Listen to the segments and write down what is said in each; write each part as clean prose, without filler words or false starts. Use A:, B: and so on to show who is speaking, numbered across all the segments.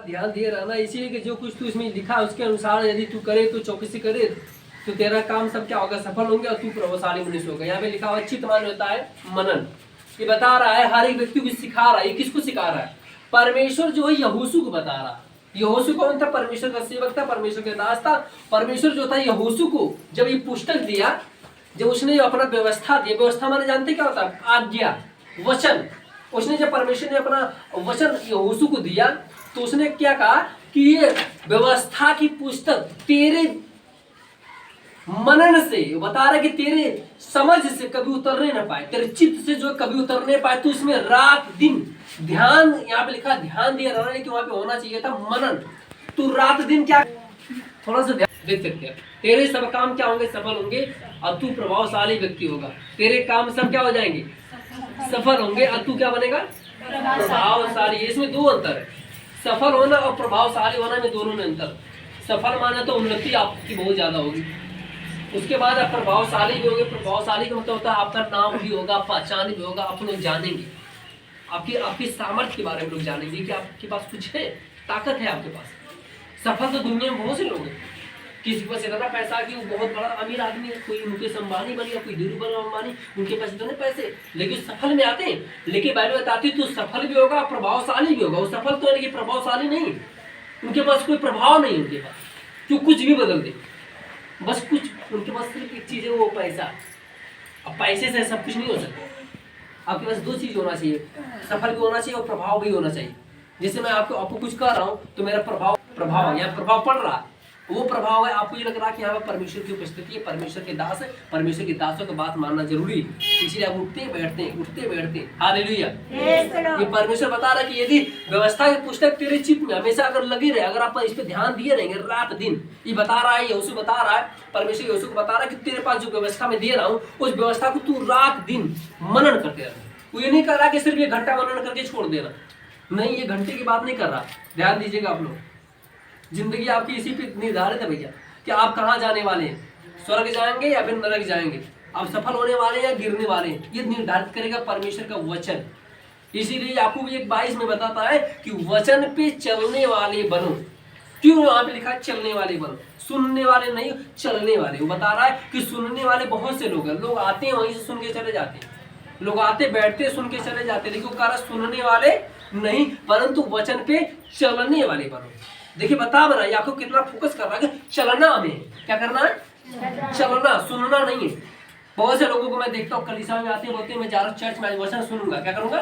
A: ध्यान दिए रहना, इसीलिए कि जो कुछ तू इसमें लिखा है उसके अनुसार यदि तू करे, तो चौकसी करे, तो तेरा काम सब क्या होगा, सफल होंगे और तू प्रभावशाली मनुष्य होगा। यहाँ पे लिखा हुआ चित्त मान होता है मनन। ये बता रहा है हर एक व्यक्ति को सिखा रहा है। ये किसको सिखा रहा है? परमेश्वर जो है यहोशू को बता रहा है। यहोशू कौन था? परमेश्वर का सेवक था, परमेश्वर के दास था। परमेश्वर जो था यहोशू को जब ये पुस्तक दिया, जब उसने अपना व्यवस्था दिया, व्यवस्था माने जानते क्या होता है? आज्ञा, वचन। उसने जब परमेश्वर ने अपना वचन यहोशू को दिया, तो उसने क्या कहा कि ये व्यवस्था की पुस्तक तेरे मनन से, बता रहा कि तेरे समझ से कभी उतरने ना पाए, तेरे चित्त से जो कभी उतरने पाए, तो इसमें रात दिन ध्यान, यहाँ पे लिखा ध्यान दिया रहना, लेकिन वहां पे होना चाहिए था मनन। तो रात दिन क्या, थोड़ा सा ध्यान देख सकते हैं, तेरे सब काम क्या होंगे? सफल होंगे और तू प्रभावशाली व्यक्ति होगा। तेरे काम सब क्या हो जाएंगे? सफल होंगे और तू क्या बनेगा? प्रभावशाली। इसमें दो अंतर है, सफल होना और प्रभावशाली होना में दोनों में अंतर। सफल माने तो उन्नति आपकी बहुत ज्यादा होगी, उसके बाद आप प्रभावशाली भी होंगे। प्रभावशाली का मतलब होता है आपका नाम भी होगा, पहचान भी होगा, आप लोग जानेंगे, आपकी आपकी सामर्थ्य के बारे में लोग जानेंगे कि आपके पास कुछ है, ताकत है आपके पास। सफल तो दुनिया में बहुत से लोग हैं, किसी के पास इतना पैसा कि वो बहुत बड़ा अमीर आदमी है, कोई मुकेश अंबानी बन गया, कोई धीरूभाई अंबानी, उनके पास इतने पैसे, लेकिन सफल में आते हैं। लेकिन बाइबल बताती है तो सफल भी होगा, प्रभावशाली भी होगा। वो सफल तो है लेकिन प्रभावशाली नहीं, उनके पास कोई प्रभाव नहीं, उनके पास जो कुछ भी बदल दे, बस कुछ उनके पास सिर्फ एक चीज है, वो पैसा। अब पैसे से सब कुछ नहीं हो सकता। आपके पास दो चीज होना चाहिए, सफल भी होना चाहिए और प्रभाव भी होना चाहिए। जैसे मैं आपको कुछ कर रहा हूँ तो मेरा प्रभाव यहाँ प्रभाव पड़ रहा है, वो प्रभाव है। आपको ये लग रहा है कि यहाँ पर परमेश्वर की उपस्थिति है, परमेश्वर के दास है, परमेश्वर के दासों की बात मानना जरूरी है, इसलिए आप उठते बैठते। हालेलुया। ये परमेश्वर बता रहा है कि यदि व्यवस्था की पुस्तक तेरे चित्त में हमेशा अगर लगी रहे, अगर आप इस पे ध्यान दिए रहेंगे रात दिन, ये बता रहा है, यहोशू बता रहा है, परमेश्वर यहोशू को बता रहा है कि तेरे पास जो व्यवस्था मैं दे रहा हूँ, उस व्यवस्था को तू रात दिन मनन करते रहे। वो ये नहीं कर रहा कि सिर्फ ये घंटा मनन करके छोड़ देना, नहीं, ये घंटे की बात नहीं कर रहा। ध्यान दीजिएगा आप लोग, जिंदगी आपकी इसी पे निर्धारित है भैया कि आप कहाँ जाने वाले हैं, स्वर्ग जाएंगे या फिर नरक जाएंगे, आप सफल होने वाले हैं या गिरने वाले हैं, ये निर्धारित करेगा परमेश्वर का वचन। इसीलिए याकूब 1:22 में बताता है कि वचन पे चलने वाले बनो। क्यों वहां पे लिखा है चलने वाले बनो? सुनने वाले नहीं, चलने वाले। वो बता रहा है कि सुनने वाले बहुत से लोग हैं, लोग आते हैं वहीं से सुन के चले जाते हैं, लोग आते बैठते सुन के चले जाते, लेकिन वो कह रहा सुनने वाले नहीं, परंतु वचन पे चलने वाले बनो। देखिए बता बना याकूब कितना फोकस कर रहा है कि चलना, हमें क्या करना है? चलना, सुनना नहीं है। बहुत से लोगों को मैं देखता हूँ कलीसिया में आते हैं, बोलते हैं मैं जा रहा हूँ चर्च में, वचन सुनूंगा। क्या करूंगा?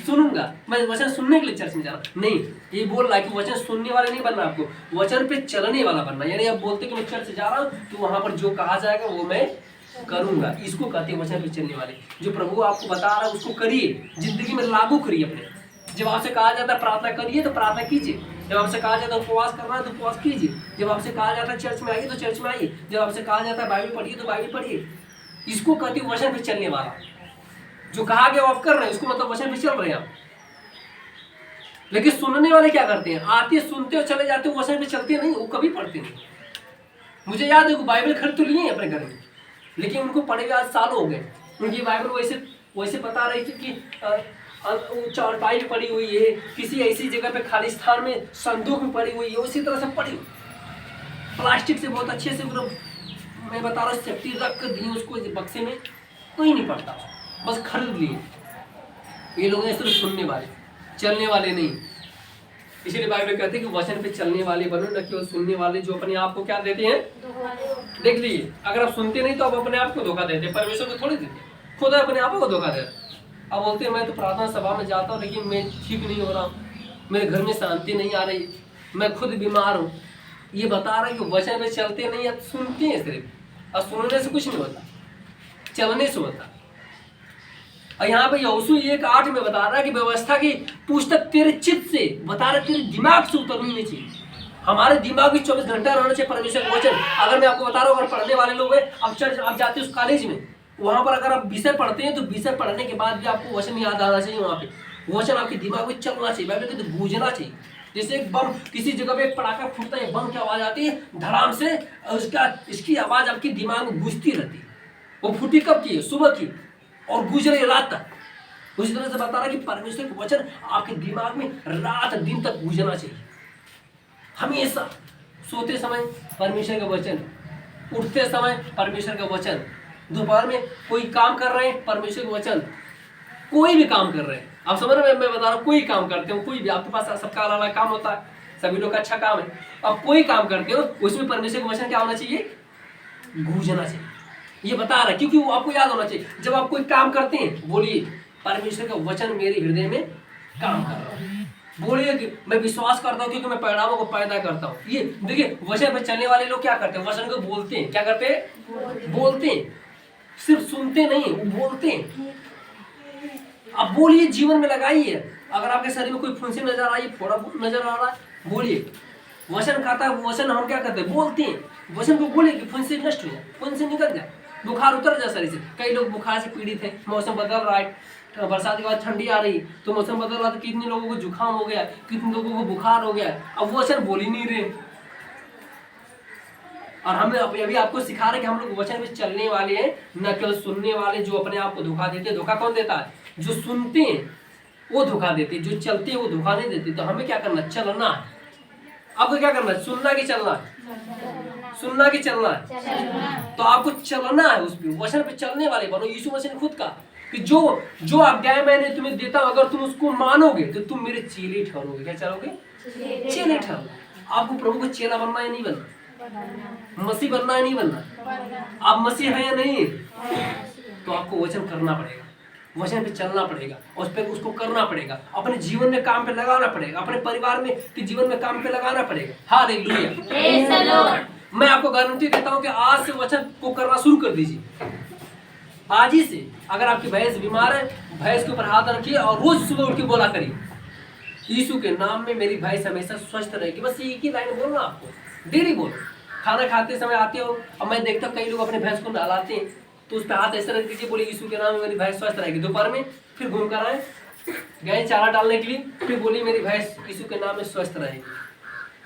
A: सुनूंगा। मैं वचन सुनने के लिए चर्च में जा रहा नहीं, ये बोल रहा है कि वचन सुनने वाले नहीं बनना, आपको वचन पे चलने वाला बनना। यानी आप बोलते कि मैं चर्च जा रहा हूँ तो वहां पर जो कहा जाएगा वो मैं करूंगा, इसको कहते हैं वचन पे चलने वाले। जो प्रभु आपको बता रहा है उसको करिए, जिंदगी में लागू करिए अपने। जब आपसे कहा जाता है प्रार्थना करिए तो प्रार्थना कीजिए, जब आपसे कहा जाता है उपवास करना है तो उपवास कीजिए, जब आपसे कहा जाता है चर्च में आइए तो चर्च में आइए, जब आपसे कहा जाता है बाइबल पढ़िए तो बाइबल पढ़िए। इसको कहते हैं वचन पे चलने वाला। जो कहा गया आप कर रहे हैं, इसको मतलब वचन पे चल रहे हैं आप। लेकिन सुनने वाले क्या करते हैं? आते सुनते और चले जाते, वचन पे चलते नहीं, वो कभी पढ़ते नहीं। मुझे याद है बाइबल खरीद तो लिए अपने घर में, लेकिन उनको पढ़े हुए आज साल हो गए। उनकी बाइबल वैसे बता रही थी कि चौपाई में पड़ी हुई है, किसी ऐसी जगह पे खाली स्थान में संदूक में पड़ी हुई है, उसी तरह से पड़ी हुई प्लास्टिक से बहुत अच्छे से, मैं बता रहा हूँ सेफ्टी रख कर दी उसको बक्से में, कोई नहीं पड़ता, बस खरीद लिए। ये लोग हैं सिर्फ सुनने वाले, चलने वाले नहीं। इसीलिए बाइबल कहते हैं कि वचन पे चलने वाले बनो, न केवल सुनने वाले जो अपने आप को क्या देते हैं? देख लीजिए, अगर आप सुनते नहीं तो आप अपने आप को धोखा देते हैं, परमेश्वर को थोड़ी देते, खुद अपने आप को धोखा दे रहे। अब बोलते हैं मैं तो प्रार्थना सभा में जाता हूँ लेकिन मैं ठीक नहीं हो रहा हूँ, मेरे घर में शांति नहीं आ रही, मैं खुद बीमार हूँ। ये बता रहा है कि वचन में चलते नहीं, अब सुनते हैं सिर्फ, और सुनने से कुछ नहीं होता, चलने से होता। और यहाँ पे यहोशू 1:8 में बता रहा है कि व्यवस्था की पुस्तक तेरे चित्त से, बता रहा है तेरे दिमाग से उतरनी नहीं चाहिए। हमारे दिमाग में 24 घंटा रहना चाहिए परमेश्वर का वचन। अगर मैं आपको बता रहा हूँ, अगर पढ़ने वाले लोग हैं, अब चर्च आप जाते हैं उस कॉलेज में, वहां पर अगर आप विषय पढ़ते हैं तो विषय पढ़ने के बाद भी आपको वचन याद आना चाहिए। वहां पे वचन आपके दिमाग में चलना चाहिए, बाइबल कहते हैं गूंजना चाहिए। जैसे एक बम, किसी जगह पे एक पटाखा फूटता है, बम की आवाज आती है धड़ाम से, इसकी आवाज आपके दिमाग में गूंजती रहती है। वो फूटी कब की है? सुबह की, और गूंज रही रात तक। उसी तरह से बता रहा है कि परमेश्वर का वचन आपके दिमाग में रात दिन तक गूंजना चाहिए। हमेशा सोते समय परमेश्वर का वचन, उठते समय परमेश्वर का वचन, दोपहर में कोई काम कर रहे हैं परमेश्वर का वचन, कोई भी काम कर रहे हैं आप समझ रहे हैं, मैं बता रहा हूँ कोई काम करते हो, कोई भी आपके पास सबका अलग अलग काम होता है, सभी लोग का अच्छा काम है, आप कोई काम करते हो उसमें परमेश्वर का वचन क्या होना चाहिए, गूंजना चाहिए। ये बता रहा है क्योंकि वो आपको याद होना चाहिए। जब आप कोई काम करते हैं बोलिए परमेश्वर का वचन मेरे हृदय में काम कर रहा है, बोलिए कि मैं विश्वास करता हूँ क्योंकि मैं परिणामों को पैदा करता हूँ। ये देखिए वचन पर चलने वाले लोग क्या करते हैं, वचन को बोलते हैं, क्या करते हैं, बोलते हैं, सिर्फ सुनते नहीं बोलते हैं। अब बोलिए, जीवन में लगाइए। अगर आपके शरीर में कोई फुंसी नजर आ रही है, फोड़ा नजर आ रहा है, बोलिए। वचन खाता है, वचन हम क्या करते हैं, बोलते हैं। वचन को बोले कि फुंसी नष्ट हो जाए, फुंसी निकल जाए, बुखार उतर जाए शरीर से। कई लोग बुखार से पीड़ित है, मौसम बदल रहा है, बरसात के बाद ठंडी आ रही तो मौसम बदल रहा, तो कितने लोगों को जुकाम हो गया, कितने लोगों को बुखार हो गया। अब वचन बोल ही नहीं रहे। और हमें अभी आपको सिखा रहे कि हम लोग वचन में चलने वाले हैं, न केवल सुनने वाले जो अपने आप को धोखा देते हैं। धोखा कौन देता है, जो सुनते हैं वो धोखा देते, जो चलते हैं वो धोखा नहीं देते। तो हमें क्या करना, चलना है। आपको क्या करना है, सुनना कि चलना है, सुनना कि चलना है। तो आपको चलना है, उस वचन पे चलने वाले बनो। यीशु मसीह ने खुद कहा कि जो आज्ञाएं मैंने तुम्हें देता हूं, अगर तुम उसको मानोगे तो तुम मेरे चेले ठहरोगे। क्या चलोगे, चेले ठहरोगे। आपको प्रभु को चेला बनना है, नहीं बनना, मसीह बनना है, नहीं बनना। आप मसीह हैं या नहीं, तो आपको वचन करना पड़ेगा, वचन पे चलना पड़ेगा, उस पर उसको करना पड़ेगा, अपने जीवन में काम पे लगाना पड़ेगा, अपने परिवार में कि जीवन में काम पे लगाना पड़ेगा। हालेलुया। मैं आपको गारंटी देता हूं कि आज से वचन को करना शुरू कर दीजिए, आज ही से। अगर आपकी भैंस बीमार है, भैंस के ऊपर हाथ रखिए और रोज सुबह उठ के बोला करिए, यीशु के नाम में मेरी भैंस हमेशा स्वस्थ रहेगी। बस एक ही लाइन बोलना आपको, डेली बोलो। खाना खाते समय आते हो, अब मैं देखता हूँ कई लोग अपने भैंस को नहलाते हैं, तो उस पर हाथ ऐसे रख दीजिए, बोले यीशु के नाम में मेरी भैंस स्वस्थ रहेगी। दोपहर में फिर घूम कर आए, गए चारा डालने के लिए, फिर बोली मेरी भैंस यीशु के नाम में स्वस्थ रहेगी,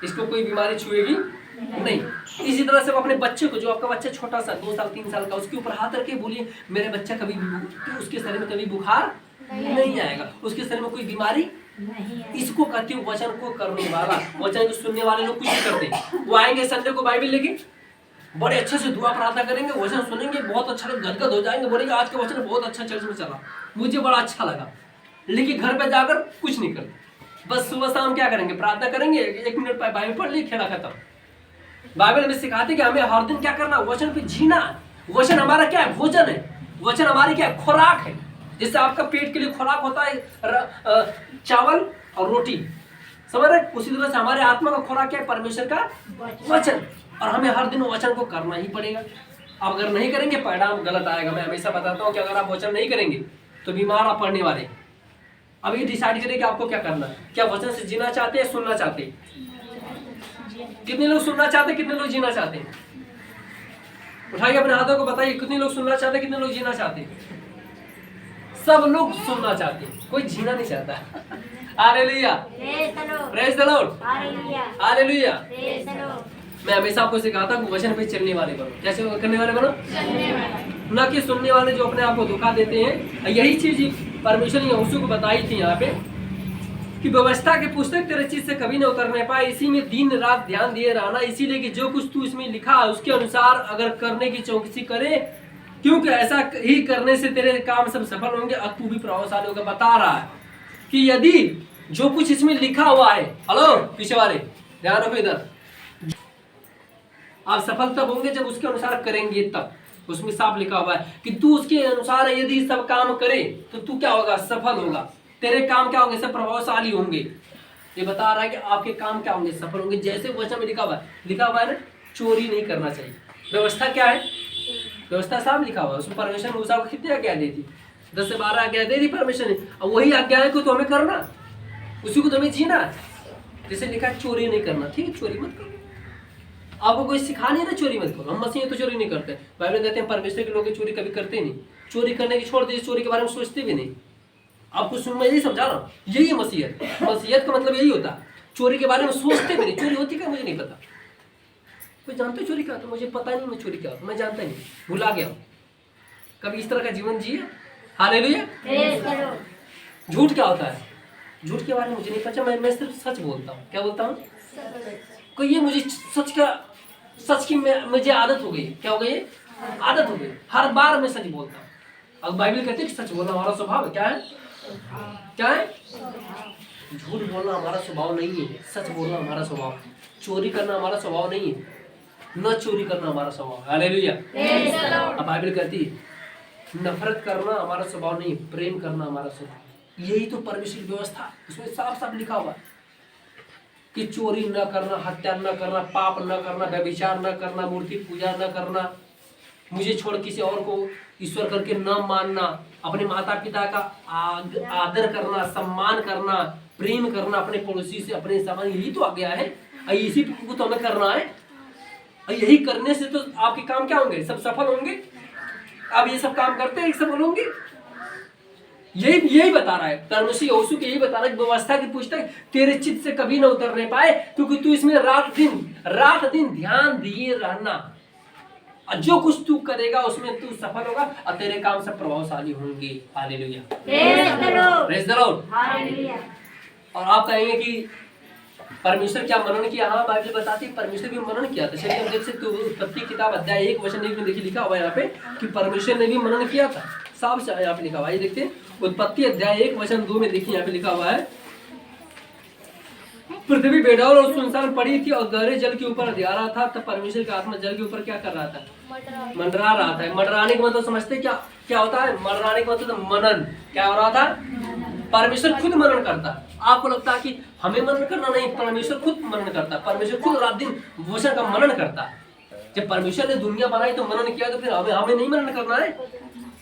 A: इसको कोई बीमारी छुएगी नहीं। इसी तरह से अपने बच्चे को, जो आपका बच्चा छोटा सा 2 साल 3 साल का, उसके ऊपर हाथ रखे बोलिए मेरे बच्चा कभी, तो उसके शरीर में कभी बुखार नहीं आएगा, उसके शरीर में कोई बीमारी। इसको कहते हो वचन को करने वाला। वचन को सुनने वाले लोग कुछ नहीं करते। वो आएंगे संडे को बाइबल लेके, बड़े अच्छे से दुआ प्रार्थना करेंगे, वचन सुनेंगे, बहुत अच्छा गदगद हो जाएंगे, बोलेंगे आज का वचन बहुत अच्छा चर्च में चला, मुझे बड़ा अच्छा लगा। लेकिन घर पे जाकर कुछ नहीं करते, बस सुबह शाम क्या करेंगे, प्रार्थना करेंगे, 1 मिनट बाइबल पढ़ ली, खेला खत्म। बाइबल में सिखाते कि हमें हर दिन क्या करना, वचन पे जीना। वचन हमारा क्या है, भोजन है। वचन हमारी क्या है, खुराक है। जिससे आपका पेट के लिए खुराक होता है चावल और रोटी, समझ रहे। उसी तरह से हमारे आत्मा का खुराक क्या है, परमेश्वर का वचन। और हमें हर दिन वचन को करना ही पड़ेगा। अब अगर नहीं करेंगे परिणाम गलत आएगा। मैं हमेशा बताता हूँ कि अगर आप वचन नहीं करेंगे तो बीमार आप पड़ने वाले। अब ये डिसाइड करें कि आपको क्या करना है। क्या वचन से जीना चाहते हैं, सुनना चाहते हैं? कितने लोग सुनना चाहते हैं, कितने लोग जीना चाहते हैं? उठाइए अपने हाथों को, बताइए कितने लोग सुनना चाहते हैं, कितने लोग जीना चाहते हैं? सब लोग सुनना चाहते हैं, कोई जीना नहीं चाहता। Hallelujah, praise the Lord, hallelujah. मैं हमेशा आपको सिखाता हूँ वचन पे चलने वाले बनो। कैसे करने वाले बनो, न कि सुनने वाले जो अपने आप को धोखा देते हैं। यही चीज परमेश्वर ने यहोशू को बताई थी यहाँ पे कि व्यवस्था की पुस्तक तेरे चीज से कभी न उतरने पाए, इसी में दिन रात ध्यान दिए रहना, इसीलिए कि जो कुछ तू इसमें लिखा है उसके अनुसार अगर करने की चौकसी करे, क्योंकि ऐसा ही करने से तेरे काम सब सफल होंगे और तू भी प्रभावशाली होगा। बता रहा है कि यदि जो कुछ इसमें लिखा हुआ है, हेलो पीछे वाले ध्यान रखो इधर, आप सफल तब होंगे जब उसके अनुसार करेंगे। तब उसमें साफ लिखा हुआ है कि तू उसके अनुसार यदि सब काम करे तो तू क्या होगा, सफल होगा। तेरे काम क्या होंगे, सब प्रभावशाली होंगे। ये बता रहा है कि आपके काम क्या होंगे, सफल होंगे। जैसे वचन में लिखा हुआ है ना, चोरी नहीं करना चाहिए। व्यवस्था क्या है, व्यवस्था साफ लिखा हुआ है। उसमें परमेश्वर ने मूसा को कितनी आज्ञा दी थी, 10 से 12 आज्ञा दे दी परमेश्वर ने। और वही आज्ञा को तो हमें करना, उसी को तो हमें जीना। जैसे लिखा चोरी नहीं करना, ठीक है, चोरी मत करो। आपको कोई सिखा नहीं ना चोरी मत करो। हम मसीह तो चोरी नहीं करते। बाइबल कहते हैं परमेश्वर के लोग चोरी कभी करते नहीं। चोरी करने की छोड़ दीजिए, चोरी के बारे में सोचते भी नहीं। आपको सुन, मैं यही समझा रहा हूँ, यही है मसीहत। मसीहत का मतलब यही होता है, चोरी के बारे में सोचते भी नहीं। चोरी होती क्या मुझे नहीं पता, कोई जानते चोरी क्या, तो मुझे पता नहीं मैं चोरी क्या, मैं जानता नहीं, भुला गया। कभी इस तरह का जीवन जिए। हालेलुया। झूठ क्या होता है, झूठ के बारे में मुझे नहीं पता। मैं सिर्फ सच बोलता हूँ। क्या बोलता हूँ, कोई ये मुझे सच की मुझे आदत हो गई। क्या हो गई? आदत हो गई, हर बार मैं सच बोलता हूँ। अब बाइबल कहते हैं कि सच बोलना हमारा स्वभाव है। क्या है? क्या है? झूठ बोलना हमारा स्वभाव नहीं है, सच बोलना हमारा स्वभाव है। चोरी करना हमारा स्वभाव नहीं है, न चोरी करना हमारा स्वभाव है। हालेलुया। अब बाइबल कहती है नफरत करना हमारा स्वभाव नहीं है, प्रेम करना हमारा स्वभाव है। यही तो परमेश्वर की व्यवस्था, उसमें साफ साफ लिखा हुआ है कि चोरी न करना, हत्या न करना, पाप न करना, व्यभिचार न करना, मूर्ति पूजा न करना, मुझे छोड़ किसी और को ईश्वर करके न मानना, अपने माता पिता का आदर करना, सम्मान करना, प्रेम करना अपने पड़ोसी से, अपने समाज। यही तो आ गया है, इसी को तो हमें करना है। यही करने से तो आपके काम क्या होंगे? सब सफल होंगे। आप ये सब काम करते हैं, सफल होंगे। यही बता रहा है परमेश्वर यहोशू के, यही बता रहा है व्यवस्था की पुस्तक तेरे चित्त से कभी न उतरने पाए, क्योंकि तू इसमें रात दिन ध्यान दिए रहना। और जो कुछ तू करेगा उसमें तू सफल होगा और तेरे काम सब प्रभावशाली होंगे। Hallelujah, praise the Lord. Hallelujah. और आप कहेंगे कि परमेश्वर क्या मनन किया? हाँ, बाइबल बताती है परमेश्वर भी मनन किया था। चलिए हम देख सकते हो उत्पत्ति किताब अध्याय 1 में देखिए लिखा हुआ है यहाँ पे कि परमेश्वर ने भी मनन किया था। साफ से यहाँ पे लिखा हुआ है, देखते हैं उत्पत्ति अध्याय 1:2 में देखिए यहाँ पे लिखा हुआ है पृथ्वी बेडौल और सुनसान पड़ी थी और गहरे जल के ऊपर अंधियारा था। तब परमेश्वर का आत्मा जल के ऊपर क्या कर रहा था? मंडरा रहा था। मंडराने का मतलब समझते क्या होता है? मंडराने का मतलब मनन। क्या हो रहा था? परमेश्वर खुद मनन करता है। आपको लगता है कि हमें मनन करना? नहीं, परमेश्वर खुद मनन करता है। परमेश्वर खुद रात दिन वचन का मनन करता है। जब परमेश्वर ने दुनिया बनाई तो मनन किया, तो फिर हमें नहीं मनन करना है?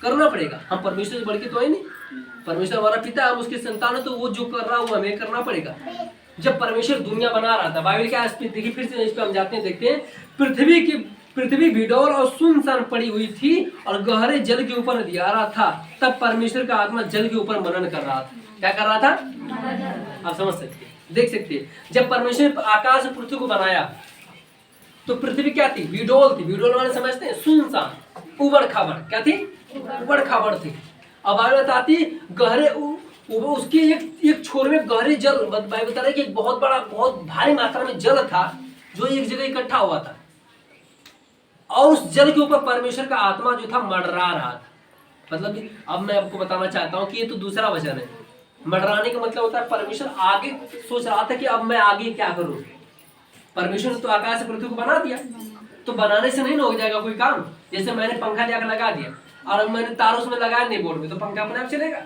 A: करना पड़ेगा। हम परमेश्वर से बढ़ के तो है नहीं, परमेश्वर हमारा पिता है, हम उसके संतान है, तो वो जो कर रहा है वो हमें करना पड़ेगा। जब परमेश्वर दुनिया बना रहा था, बाइबल क्या देखिए, फिर से इस पे हम जाते हैं, देखते हैं पृथ्वी भिडौल और सुनसान पड़ी हुई थी और गहरे जल के ऊपर अंधियारा था। तब परमेश्वर का आत्मा जल के ऊपर मनन कर रहा था। क्या कर रहा था? आप समझ सकते हैं, देख सकते हैं। जब परमेश्वर आकाश और पृथ्वी को बनाया तो पृथ्वी क्या थी? भिडौल थी। भिडौल वाले समझते हैं सुनसान, उबड़ खाबड़। क्या थी? उबड़ खाबड़ थी। अब बाइबल बताती गहरे उसके एक छोर में गहरे जल, बाइबल बता रहा है कि एक बहुत बड़ा, बहुत भारी मात्रा में जल था जो एक जगह इकट्ठा हुआ था और उस जल के ऊपर परमेश्वर का आत्मा जो था मंडरा रहा था। मतलब अब मैं आपको बताना चाहता हूँ कि ये तो दूसरा वचन है। मंडराने का मतलब होता है परमेश्वर आगे सोच रहा था कि अब मैं आगे क्या करूं। परमेश्वर ने तो आकाश से पृथ्वी को बना दिया, तो बनाने से नहीं हो जाएगा कोई काम। जैसे मैंने पंखा जाकर लगा दिया और मैंने तार उसमें लगाया नहीं बोर्ड में, तो पंखा अपने आप चलेगा।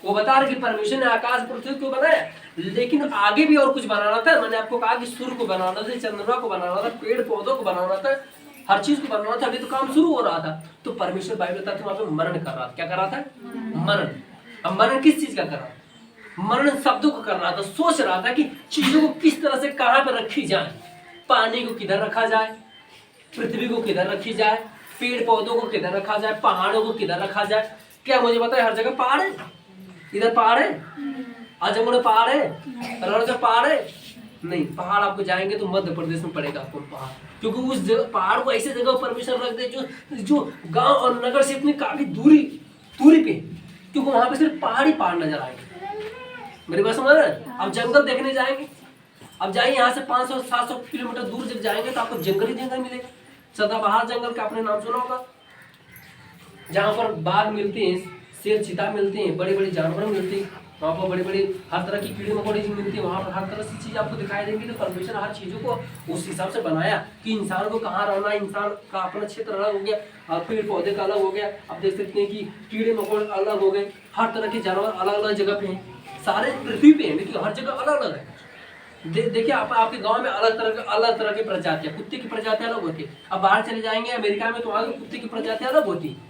A: वो बता रहे कि परमेश्वर ने आकाश पृथ्वी को बनाया, लेकिन आगे भी और कुछ बनाना था। मैंने आपको कहा कि सूर्य को बनाना था, चंद्रमा को बनाना था, पेड़ पौधों को बनाना था, हर चीज को बनाना था। अभी तो काम शुरू हो रहा था। तो परमेश्वर बाइबल बताते वहां पे मनन कर रहा था। क्या कर रहा था? मनन। अब मनन किस चीज का कर रहा था? मनन शब्दों को कर रहा था। सोच रहा था कि चीजों को किस तरह से कहां पर रखी जाए, पानी को किधर रखा जाए, पृथ्वी को किधर रखी जाए, पेड़ पौधों को किधर रखा जाए, पहाड़ों को किधर रखा जाए। क्या मुझे पता है हर जगह पहाड़ है? इधर पहाड़ है, आजमगढ़ में पहाड़ है, अरुणाचल पहाड़ है? नहीं, पहाड़ आपको जाएंगे तो मध्य प्रदेश में पड़ेगा आपको पहाड़, क्योंकि उस जगह पहाड़ को ऐसे जगह परमिशन रख दे जो गांव और नगर से इतनी काफी दूरी पे, क्योंकि वहां पे सिर्फ पहाड़ ही पहाड़ नजर आएंगे। मेरी बात समझ रहे हैं? आप जंगल देखने जाएंगे, अब जाइए यहाँ से 500-700 किलोमीटर दूर जब जाएंगे तो आपको जंगल ही जंगल मिलेगा। सदाबहार जंगल का आपने नाम सुना होगा, जहाँ पर बाघ मिलते हैं, शेर चीता मिलते हैं, बड़े बड़े जानवर मिलते हैं, वहाँ पर बड़े बड़े हर तरह की कीड़े मकोड़े मिलती है। वहाँ पर हर तरह की चीज आपको दिखाई देंगी। तो परमेश्वर हर चीजों को उस हिसाब से बनाया कि इंसान को कहाँ रहना है। इंसान का अपना क्षेत्र अलग हो गया और पेड़ पौधे का अलग हो गया। आप देख सकते हैं कि कीड़े मकोड़े अलग हो गए, हर तरह के जानवर अलग अलग जगह पे हैं, सारे पृथ्वी पे हैं, लेकिन हर जगह अलग अलग है। देखिए आपके गांव में अलग तरह की प्रजातियां, कुत्ते की प्रजातियां अलग होती है। अब बाहर चले जाएंगे अमेरिका में तो वहाँ कुत्ते की प्रजातियां अलग होती है।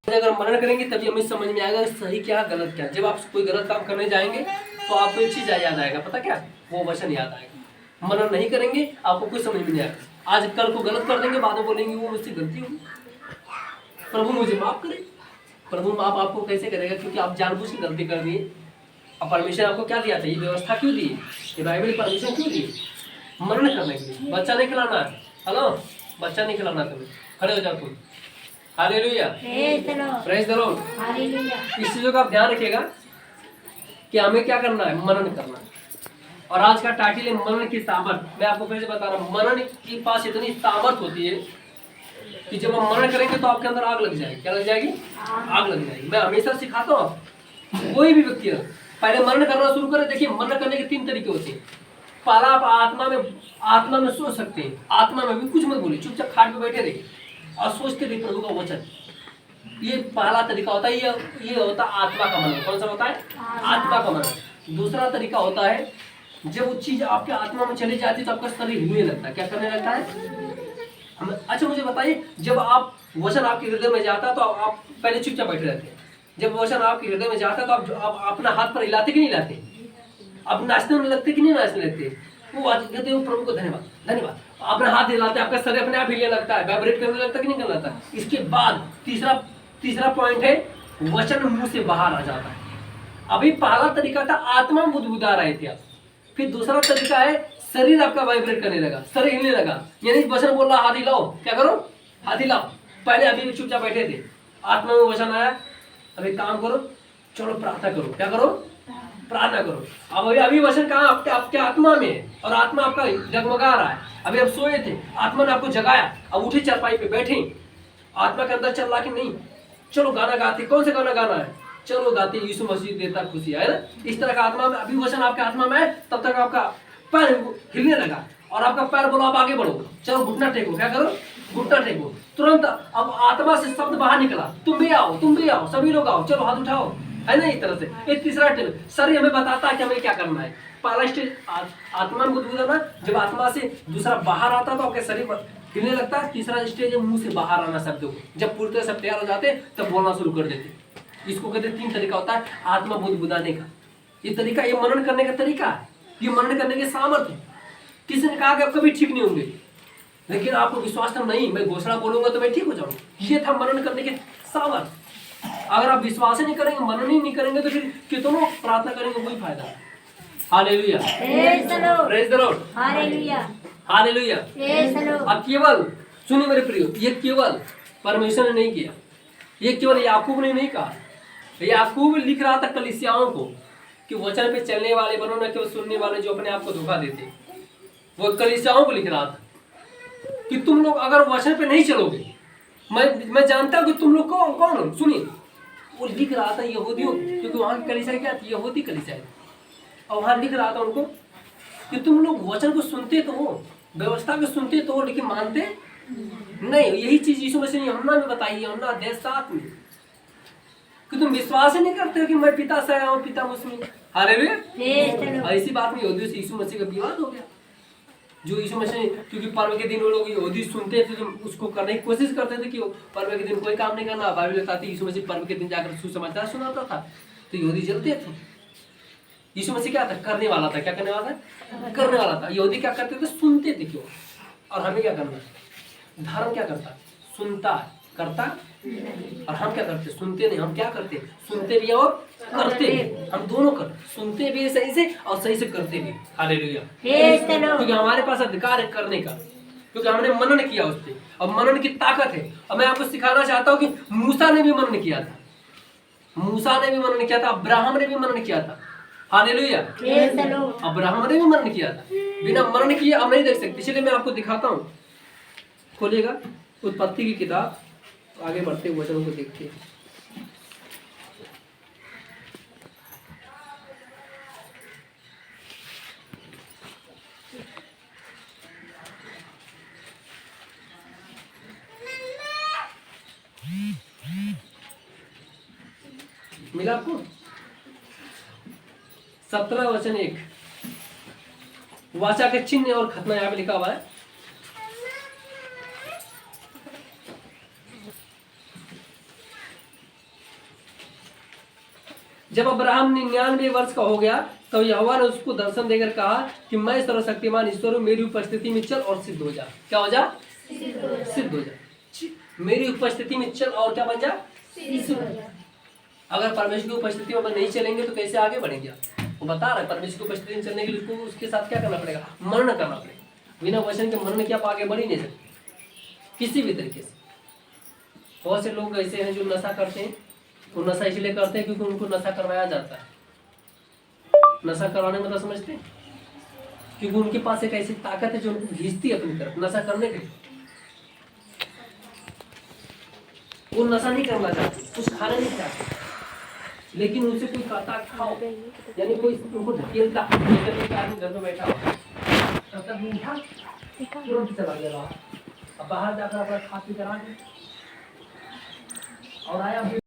A: अगर मनन करेंगे तभी हमें समझ में आएगा सही क्या गलत क्या। जब आप कोई गलत काम करने जाएंगे तो आपको एक चीज याद आएगा, पता क्या? वो वचन याद आएगा। मनन नहीं करेंगे आपको कुछ समझ में नहीं आएगा। आज कल को गलत कर देंगे, बाद में बोलेंगे वो मुझसे गलती हुई, प्रभु मुझे माफ करे। प्रभु माफ आपको कैसे करेगा? क्योंकि आप जानबूझ के गलती कर दिए। अब परमेश्वर आपको क्या दिया था? ये व्यवस्था क्यों दी? ये बाइबल परमिशन क्यों दी? मनन करने के लिए। बच्चा नहीं खिलाना है, हेलो, बच्चा नहीं खिलाना तुम्हें, खड़े हो जाओ तुम। Hallelujah, praise the Lord. Hallelujah. इस चीजों का आप ध्यान रखिएगा कि हमें क्या करना है? मनन करना है। और आज का टाइटल है मनन की सामर्थ। मैं आपको फिर से बता रहा हूँ, मनन के पास इतनी सामर्थ होती है कि जब हम मनन करेंगे तो आपके अंदर आग लग जाएगी। क्या लग जाएगी? आग लग जाएगी। मैं हमेशा सिखाता हूँ, कोई भी व्यक्ति पहले मनन करना शुरू करे। देखिए, मनन करने के 3 तरीके होते हैं। पहला, आप आत्मा में सोच सकते हैं। आत्मा में भी कुछ मत बोलिए, चुपचाप खाट पे बैठे रहिए और सोचते रहिए प्रभु का वचन। ये पहला तरीका होता है। ये होता है आत्मा का मनन। कौन सा होता है? आत्मा का मनन। दूसरा तरीका होता है, जब वो चीज आपके आत्मा में चली जाती है तो आपका शरीर हिलने लगता है। क्या करने लगता है? अच्छा मुझे बताइए, जब आप वचन आपके हृदय में जाता है तो आप पहले चुपचाप बैठे रहते हैं। जब वचन आपके हृदय में जाता है तो आप अपना हाथ पर हिलाते कि नहीं हिलाते? आप नाचने में लगते कि नहीं नाचने लगते? वो कहते हो प्रभु को धन्यवाद धन्यवाद, अपना हाथ हिलाते, आपका शरीर अपने आप हिलने लगता है, वाइब्रेट करने लगता है कि नहीं करने लगता? इसके बाद तीसरा पॉइंट है, वचन मुंह से बाहर आ जाता है। अभी पहला तरीका था आत्मा में बुदबुदा रहे थे आप। फिर दूसरा तरीका है, शरीर आपका वाइब्रेट करने लगा, शरीर हिलने लगा। यानी वचन बोल रहा हाथ हिलाओ, क्या करो? हाथ हिलाओ। पहले अभी चुपचाप बैठे थे, आत्मा में वचन आया, अभी काम करो, चलो प्रार्थना करो। क्या करो? प्रार्थना करो। अब अभी वचन कहाँ? आपके आत्मा में है और आत्मा आपका जगमगा रहा है। अभी आप सोए थे, आत्मा ने आपको जगाया, अब उठे चारपाई पे बैठे, आत्मा के अंदर चल रहा कि नहीं? चलो गाना गाते। कौन सा गाना गाना है? चलो गाते यीशु मसीह देता खुशी, है ना? इस तरह का आत्मा में अभी वचन आपके आत्मा में है, तब तक आपका पैर हिलने लगा और आपका पैर बोलो आप आगे बढ़ो, चलो घुटना टेको। क्या करो? घुटना टेको। तुरंत अब आत्मा से शब्द बाहर निकला, तुम भी आओ, सभी लोग आओ, चलो हाथ उठाओ, है ना? इस तरह से एक तीसरा स्टेप, शरीर हमें बताता है कि हमें क्या करना है। पहला स्टेज आत्मा में गुदगुदाना, जब आत्मा से दूसरा बाहर आता तो आपके शरीर पर हिलने लगता है। तीसरा स्टेज है मुंह से बाहर आना शब्दों को। जब पूरी तरह से तैयार हो जाते तब बोलना शुरू कर देते। इसको कहते 3 तरीका होता है आत्मा बुदबुदाने का। ये तरीका, ये मनन करने का तरीका है, ये मनन करने के सामर्थ्य है। किसी ने कहा कि आप कभी ठीक नहीं होंगे, लेकिन आपको विश्वास तो नहीं, मैं घोषणा बोलूंगा तो मैं ठीक हो जाऊंगा। ये था मनन करने के सामर्थ्य। अगर आप विश्वास ही नहीं करेंगे, मनन ही नहीं करेंगे, तो फिर कितनों प्रार्थना करेंगे, कोई फायदा नहीं। Hallelujah, praise the Lord, hallelujah, hallelujah. अब केवल सुनिए मेरे प्रियो, ये केवल परमेश्वर ने नहीं किया, ये केवल याकूब ने नहीं कहा। याकूब लिख रहा था कलीसियाओं को कि वचन पे चलने वाले बनो, न केवल सुनने वाले जो अपने आप को धोखा देते। वो कलीसियाओं को लिख रहा था कि तुम लोग अगर वचन पे नहीं चलोगे, मैं जानता हूं कि तुम लोग कौन हो। सुनिए, वो लिख रहा था यहूदियों, क्योंकि वहां की कलीसिया क्या थी? यहूदी कलीसिया। और वहां लिख रहा था उनको कि तुम लोग वचन को सुनते तो हो, व्यवस्था को सुनते तो हो, लेकिन मानते नहीं। यही चीज यीशु मसीह ने यूहन्ना में बताई, यूहन्ना अध्याय 7 में, कि तुम विश्वास ही नहीं करते हो कि मैं पिता से आया हूं, पिता मुझमें। हालेलुया। ऐसी बात में यहूदियों से यीशु मसीह का विवाद हो गया। जो यीशु मसीह, क्योंकि पर्व के दिन वो लोग यहूदी सुनते थे तो उसको करने की कोशिश करते थे कि पर्व के दिन कोई काम नहीं करना। बाइबल बताती है यीशु मसीह पर्व के दिन जाकर सुसमाचार सुनाता था, तो यहूदी जलते थे। यीशु मसीह क्या था? करने वाला था। क्या करने वाला था? करने वाला था। यहूदी क्या करते थे? सुनते थे। क्यों? और हमें क्या करना? धर्म क्या करता? सुनता, करता। और हम क्या करते? सुनते नहीं, हम क्या करते? सुनते भी और करते भी। हम दोनों कर, सुनते भी सही से और सही से करते भी। हालेलुया। क्योंकि हमारे पास अधिकार है करने का, क्योंकि हमने मनन किया उस पर, और मनन की ताकत है। और मैं आपको सिखाना चाहता हूँ कि मूसा ने भी मनन किया था, मूसा ने भी मनन किया था, अब्राहम ने भी मनन किया था। हालेलुया। अब्राहम ने भी मनन किया था। बिना मनन किए हम नहीं देख सकते। इसलिए मैं आपको दिखाता हूँ, खोलिएगा उत्पत्ति की किताब, आगे बढ़ते हुए वचनों को देखते हैं। मिला आपको? 17 वचन 1, वाचा के चिन्ह और खतना यहाँ पे लिखा हुआ है। जब अब्राहम 99 वर्ष का हो गया तो यहोवा ने उसको दर्शन देकर कहा कि मैं सर्वशक्तिमान ईश्वर हूं, मेरी उपस्थिति में चल और सिद्ध हो जा। क्या हो जा? सिद्ध हो जा। मेरी उपस्थिति में चल और क्या बन जा? सिद्ध हो जा। अगर परमेश्वर की उपस्थिति में नहीं चलेंगे तो कैसे आगे बढ़ेंगे? वो बता रहा है परमेश्वर की उपस्थिति में चलने के लिए उसको उसके साथ क्या करना पड़ेगा? मनन करना पड़ेगा। बिना वचन के मनन के आप आगे बढ़ ही नहीं सकते किसी भी तरीके से। बहुत से लोग ऐसे हैं जो नशा करते हैं, वो नशा इसलिए करते हैं क्योंकि उनको नशा करवाया जाता है। नशा करवाने मतलब समझते हैं? क्योंकि उनके पास एक ऐसी ताकत है जो उनको खींचती है अपनी तरफ नशा करने के लिए। वो नशा नहीं करना चाहते, कुछ खाना नहीं चाहते, लेकिन उनसे कोई कहता खाओ, यानी कोई उनको धकेलता, आदमी घर में बैठा हुआ तब तक नहीं था, तुरंत चला गया बाहर। अब बाहर जाकर अपना खा पी कर आ गए और आया